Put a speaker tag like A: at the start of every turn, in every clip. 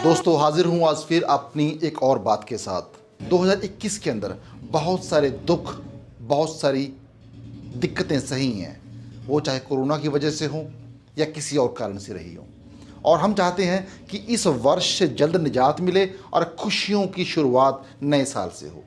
A: दोस्तों हाजिर हूँ आज फिर अपनी एक और बात के साथ। 2021 के अंदर बहुत सारे दुख, बहुत सारी दिक्कतें सही हैं, वो चाहे कोरोना की वजह से हो या किसी और कारण से रही हो। और हम चाहते हैं कि इस वर्ष से जल्द निजात मिले और खुशियों की शुरुआत नए साल से हो।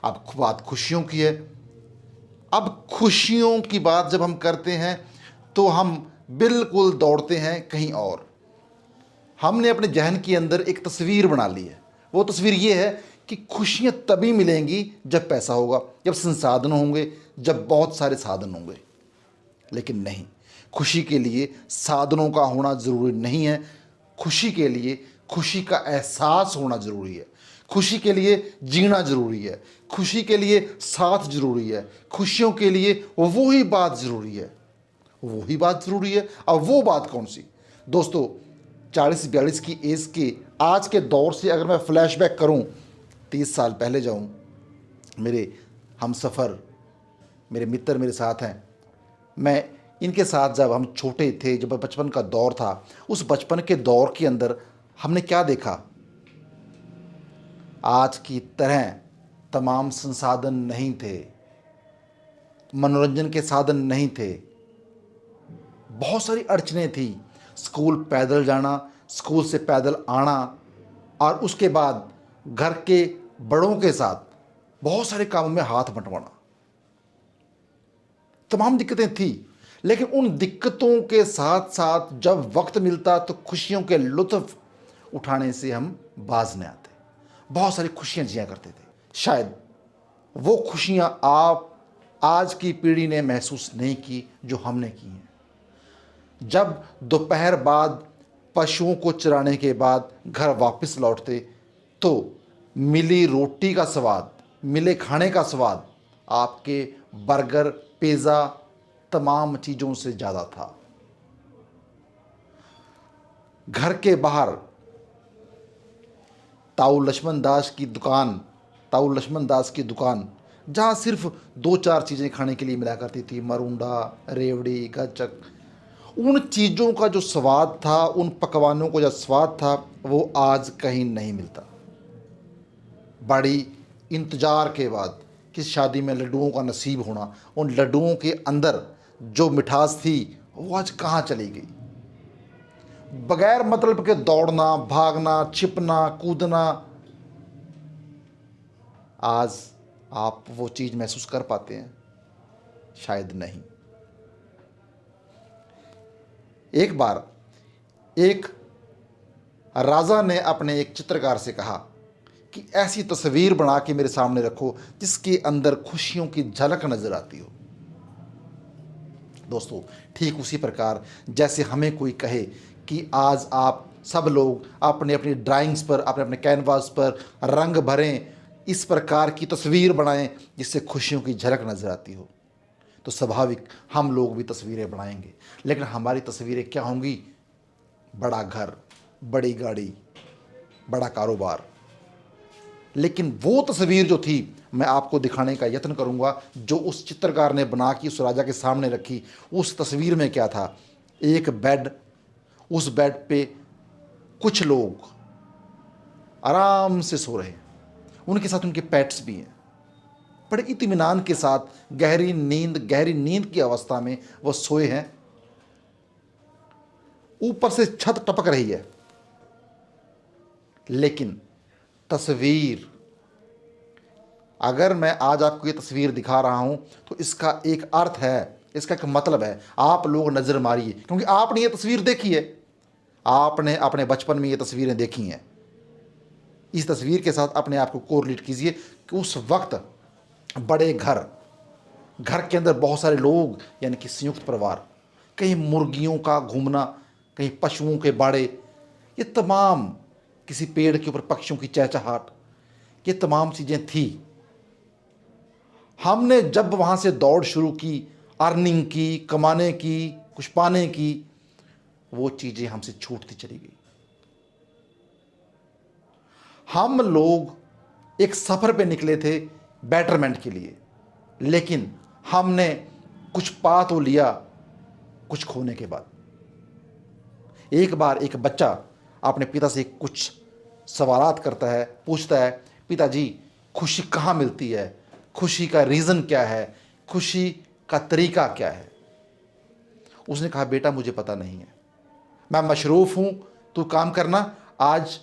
A: अब बात खुशियों की है। अब खुशियों की बात जब हम करते हैं तो हम बिल्कुल दौड़ते हैं कहीं और। हमने अपने जहन के अंदर एक तस्वीर बना ली है। वो तस्वीर ये है कि खुशियाँ तभी मिलेंगी जब पैसा होगा, जब संसाधन होंगे, जब बहुत सारे साधन होंगे। लेकिन नहीं, खुशी के लिए साधनों का होना ज़रूरी नहीं है। खुशी के लिए खुशी का एहसास होना ज़रूरी है। खुशी के लिए जीना ज़रूरी है। खुशी के लिए साथ ज़रूरी है। खुशियों के लिए वही बात ज़रूरी है, वही बात ज़रूरी है। अब वो बात कौन सी? दोस्तों, 40-42 की एज के आज के दौर से अगर मैं फ्लैशबैक करूं, 30 साल पहले जाऊं, मेरे हमसफ़र, मेरे मित्र मेरे साथ हैं। मैं इनके साथ जब हम छोटे थे, जब बचपन का दौर था, उस बचपन के दौर के अंदर हमने क्या देखा? आज की तरह तमाम संसाधन नहीं थे, मनोरंजन के साधन नहीं थे, बहुत सारी अड़चनें थी। स्कूल पैदल जाना, स्कूल से पैदल आना, और उसके बाद घर के बड़ों के साथ बहुत सारे कामों में हाथ बंटवाना, तमाम दिक्कतें थी। लेकिन उन दिक्कतों के साथ साथ जब वक्त मिलता तो खुशियों के लुत्फ़ उठाने से हम बाज नहीं आते। बहुत सारी खुशियां जिया करते थे। शायद वो खुशियां आप आज की पीढ़ी ने महसूस नहीं की जो हमने की हैं। जब दोपहर बाद पशुओं को चराने के बाद घर वापस लौटते तो मिली रोटी का स्वाद, मिले खाने का स्वाद आपके बर्गर, पिज़्ज़ा, तमाम चीज़ों से ज़्यादा था। घर के बाहर ताऊ लक्ष्मण दास की दुकान, जहाँ सिर्फ 2-4 चीज़ें खाने के लिए मिला करती थी, मरूंडा, रेवड़ी, गचक। उन चीज़ों का जो स्वाद था, उन पकवानों का जो स्वाद था, वो आज कहीं नहीं मिलता। बड़ी इंतज़ार के बाद किस शादी में लड्डुओं का नसीब होना, उन लड्डुओं के अंदर जो मिठास थी वो आज कहाँ चली गई? बगैर मतलब के दौड़ना, भागना, छिपना, कूदना, आज आप वो चीज़ महसूस कर पाते हैं? शायद नहीं। एक बार एक राजा ने अपने एक चित्रकार से कहा कि ऐसी तस्वीर बना के मेरे सामने रखो जिसके अंदर खुशियों की झलक नजर आती हो। दोस्तों, ठीक उसी प्रकार जैसे हमें कोई कहे कि आज आप सब लोग अपने अपनी ड्राइंग्स पर, अपने अपने कैनवास पर रंग भरें, इस प्रकार की तस्वीर बनाएं जिससे खुशियों की झलक नजर आती हो, तो स्वाभाविक हम लोग भी तस्वीरें बनाएंगे। लेकिन हमारी तस्वीरें क्या होंगी? बड़ा घर, बड़ी गाड़ी, बड़ा कारोबार। लेकिन वो तस्वीर जो थी, मैं आपको दिखाने का यत्न करूंगा, जो उस चित्रकार ने बना के उस राजा के सामने रखी। उस तस्वीर में क्या था? एक बेड, उस बेड पे कुछ लोग आराम से सो रहे हैं, उनके साथ उनके पेट्स भी हैं। बड़े इत्मीनान के साथ गहरी नींद की अवस्था में वो सोए हैं। ऊपर से छत टपक रही है, लेकिन तस्वीर, अगर मैं आज आपको ये तस्वीर दिखा रहा हूं तो इसका एक अर्थ है, इसका एक मतलब है। आप लोग नज़र मारिए, क्योंकि आपने ये तस्वीर देखी है, आपने अपने बचपन में ये तस्वीरें देखी हैं। इस तस्वीर के साथ अपने आप को कोरिलेट कीजिए कि उस वक्त बड़े घर के अंदर बहुत सारे लोग, यानी कि संयुक्त परिवार, कहीं मुर्गियों का घूमना, कहीं पशुओं के बाड़े, ये तमाम, किसी पेड़ के ऊपर पक्षियों की चहचहाट, ये तमाम चीज़ें थी। हमने जब वहाँ से दौड़ शुरू की, अर्निंग की, कमाने की, कुछ पाने की, वो चीज़ें हमसे छूटती चली गई। हम लोग एक सफ़र पे निकले थे बेटरमेंट के लिए, लेकिन हमने कुछ पा तो लिया, कुछ खोने के बाद। एक बार एक बच्चा अपने पिता से कुछ सवालात करता है, पूछता है, पिताजी खुशी कहाँ मिलती है, खुशी का रीज़न क्या है, खुशी का तरीका क्या है। उसने कहा, बेटा मुझे पता नहीं है, मैं मशरूफ़ हूँ, तू काम करना, आज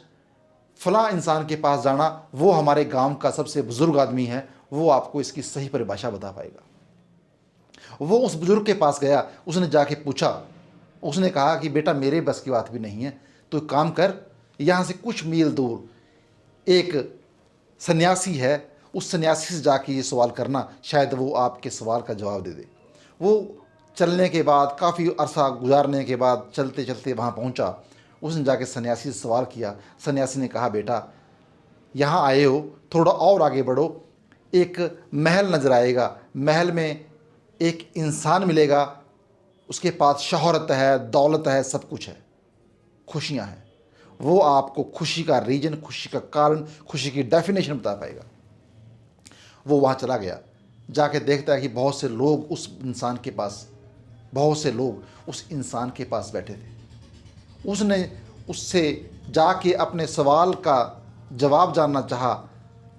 A: फलां इंसान के पास जाना, वो हमारे गांव का सबसे बुज़ुर्ग आदमी है, वो आपको इसकी सही परिभाषा बता पाएगा। वो उस बुज़ुर्ग के पास गया, उसने जाके पूछा, उसने कहा कि बेटा मेरे बस की बात भी नहीं है, तो एक काम कर, यहाँ से कुछ मील दूर एक सन्यासी है, उस सन्यासी से जाके ये सवाल करना, शायद वो आपके सवाल का जवाब दे दे। वो चलने के बाद, काफ़ी अरसा गुजारने के बाद चलते चलते वहाँ पहुँचा। उसने जाके सन्यासी से सवाल किया। सन्यासी ने कहा, बेटा यहाँ आए हो, थोड़ा और आगे बढ़ो, एक महल नज़र आएगा, महल में एक इंसान मिलेगा, उसके पास शोहरत है, दौलत है, सब कुछ है, खुशियाँ हैं, वो आपको खुशी का रीजन, खुशी का कारण, खुशी की डेफिनेशन बता पाएगा। वो वहाँ चला गया, जाके देखता है कि बहुत से लोग उस इंसान के पास बैठे थे। उसने उससे जाके अपने सवाल का जवाब जानना चाहा,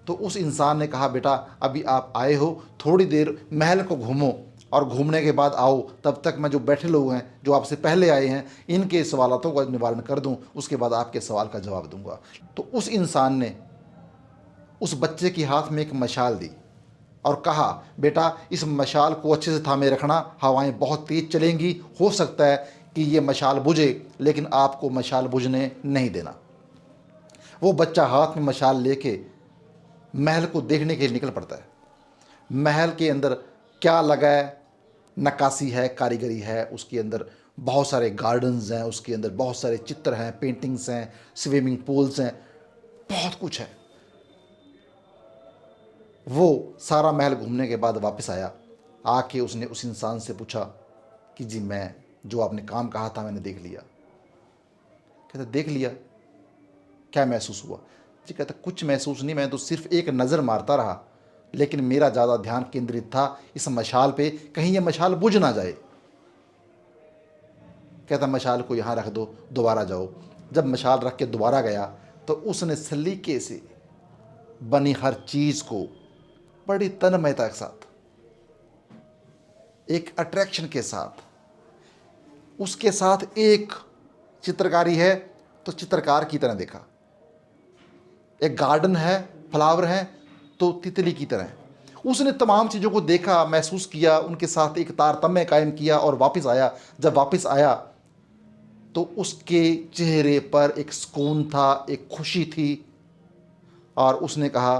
A: तो उस इंसान ने कहा, बेटा अभी आप आए हो, थोड़ी देर महल को घूमो और घूमने के बाद आओ, तब तक मैं जो बैठे लोग हैं, जो आपसे पहले आए हैं, इनके सवालों का निवारण कर दूं, उसके बाद आपके सवाल का जवाब दूंगा। तो उस इंसान ने उस बच्चे के हाथ में एक मशाल दी और कहा, बेटा इस मशाल को अच्छे से थामे रखना, हवाएं बहुत तेज़ चलेंगी, हो सकता है कि ये मशाल बुझे, लेकिन आपको मशाल बुझने नहीं देना। वो बच्चा हाथ में मशाल लेके महल को देखने के लिए निकल पड़ता है। महल के अंदर क्या लगा है, नक्काशी है, कारीगरी है, उसके अंदर बहुत सारे गार्डन्स हैं, उसके अंदर बहुत सारे चित्र हैं, पेंटिंग्स हैं, स्विमिंग पूल्स हैं, बहुत कुछ है। वो सारा महल घूमने के बाद वापस आया, आके उसने उस इंसान से पूछा कि जी मैं जो आपने काम कहा था मैंने देख लिया। कहता देख लिया, क्या महसूस हुआ? जी कहता कुछ महसूस नहीं, मैं तो सिर्फ एक नज़र मारता रहा, लेकिन मेरा ज़्यादा ध्यान केंद्रित था इस मशाल पे, कहीं ये मशाल बुझ ना जाए। कहता मशाल को यहाँ रख दो, दोबारा जाओ। जब मशाल रख के दोबारा गया तो उसने सलीके से बनी हर चीज़ को बड़ी तन्मयता के साथ, एक अट्रैक्शन के साथ, उसके साथ एक चित्रकारी है तो चित्रकार की तरह देखा, एक गार्डन है, फ्लावर है तो तितली की तरह। उसने तमाम चीज़ों को देखा, महसूस किया, उनके साथ एक तारतम्य कायम किया और वापस आया। जब वापस आया तो उसके चेहरे पर एक सुकून था, एक खुशी थी, और उसने कहा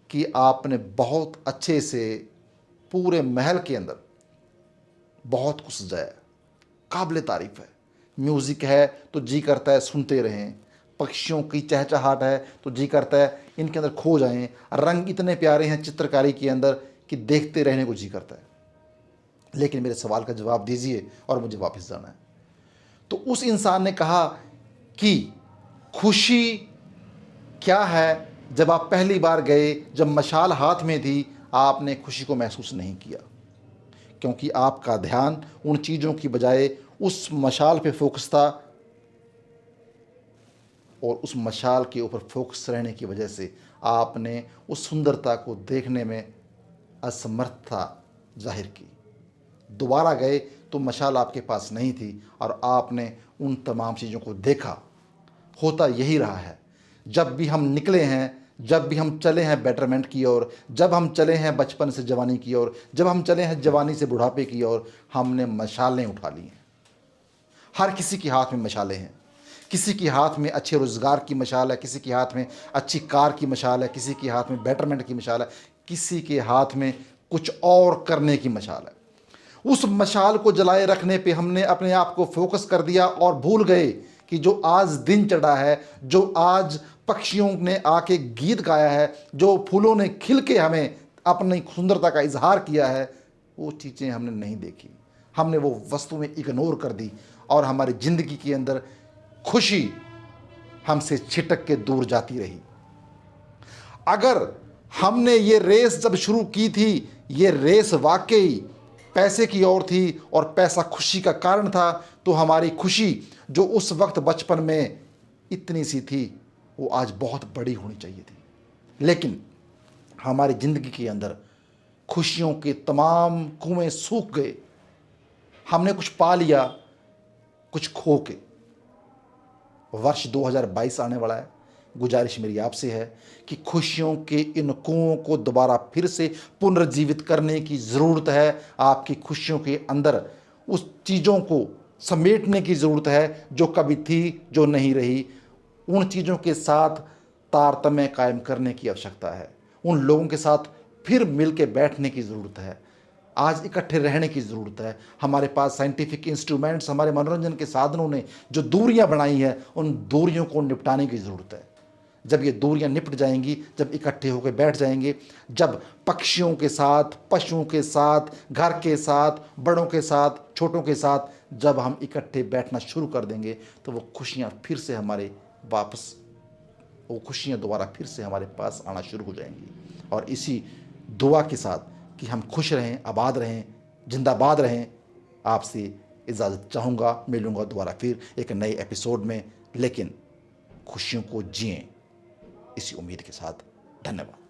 A: कि आपने बहुत अच्छे से पूरे महल के अंदर बहुत कुछ सजाया, काबिल तारीफ़ है। म्यूज़िक है तो जी करता है सुनते रहें, पक्षियों की चहचहाट है तो जी करता है इनके अंदर खो जाएं, रंग इतने प्यारे हैं चित्रकारी के अंदर कि देखते रहने को जी करता है, लेकिन मेरे सवाल का जवाब दीजिए और मुझे वापस जाना है। तो उस इंसान ने कहा कि खुशी क्या है? जब आप पहली बार गए, जब मशाल हाथ में थी, आपने खुशी को महसूस नहीं किया, क्योंकि आपका ध्यान उन चीज़ों की बजाय उस मशाल पे फोकस था, और उस मशाल के ऊपर फोकस रहने की वजह से आपने उस सुंदरता को देखने में असमर्थता जाहिर की। दोबारा गए तो मशाल आपके पास नहीं थी और आपने उन तमाम चीज़ों को देखा। होता यही रहा है, जब भी हम निकले हैं, जब भी हम चले हैं बेटरमेंट की ओर, जब हम चले हैं बचपन से जवानी की ओर, जब हम चले हैं जवानी से बुढ़ापे की ओर, हमने मशालें उठा ली हैं। हर किसी के हाथ में मशालें हैं, किसी के हाथ में अच्छे रोज़गार की मशाल है, किसी के हाथ में अच्छी कार की मशाल है, किसी के हाथ में बेटरमेंट की मशाल है, किसी के हाथ में कुछ और करने की मशाल है। उस मशाल को जलाए रखने पे हमने अपने आप को फोकस कर दिया और भूल गए कि जो आज दिन चढ़ा है, जो आज पक्षियों ने आके गीत गाया है, जो फूलों ने खिल के हमें अपनी सुंदरता का इजहार किया है, वो चीज़ें हमने नहीं देखी। हमने वो वस्तुएं इग्नोर कर दी और हमारी ज़िंदगी के अंदर खुशी हमसे छिटक के दूर जाती रही। अगर हमने ये रेस जब शुरू की थी, ये रेस वाकई पैसे की ओर थी और पैसा खुशी का कारण था, तो हमारी खुशी जो उस वक्त बचपन में इतनी सी थी, वो आज बहुत बड़ी होनी चाहिए थी। लेकिन हमारी ज़िंदगी के अंदर खुशियों के तमाम कुएं सूख गए। हमने कुछ पा लिया, कुछ खो के। वर्ष 2022 आने वाला है। गुजारिश मेरी आपसे है कि खुशियों के इन कुओं को दोबारा फिर से पुनर्जीवित करने की ज़रूरत है। आपकी खुशियों के अंदर उस चीज़ों को समेटने की ज़रूरत है जो कभी थी, जो नहीं रही। उन चीज़ों के साथ तारतम्य कायम करने की आवश्यकता है। उन लोगों के साथ फिर मिल के बैठने की ज़रूरत है। आज इकट्ठे रहने की ज़रूरत है। हमारे पास साइंटिफिक इंस्ट्रूमेंट्स, हमारे मनोरंजन के साधनों ने जो दूरियां बनाई हैं, उन दूरियों को निपटाने की ज़रूरत है। जब ये दूरियां निपट जाएंगी, जब इकट्ठे होकर बैठ जाएंगे, जब पक्षियों के साथ, पशुओं के साथ, घर के साथ, बड़ों के साथ, छोटों के साथ जब हम इकट्ठे बैठना शुरू कर देंगे, तो वो खुशियाँ फिर से हमारे वापस, वो खुशियाँ दोबारा फिर से हमारे पास आना शुरू हो जाएंगी। और इसी दुआ के साथ कि हम खुश रहें, आबाद रहें, जिंदाबाद रहें, आपसे इजाज़त चाहूँगा। मिलूँगा दोबारा फिर एक नए एपिसोड में, लेकिन खुशियों को जिएं, इसी उम्मीद के साथ। धन्यवाद।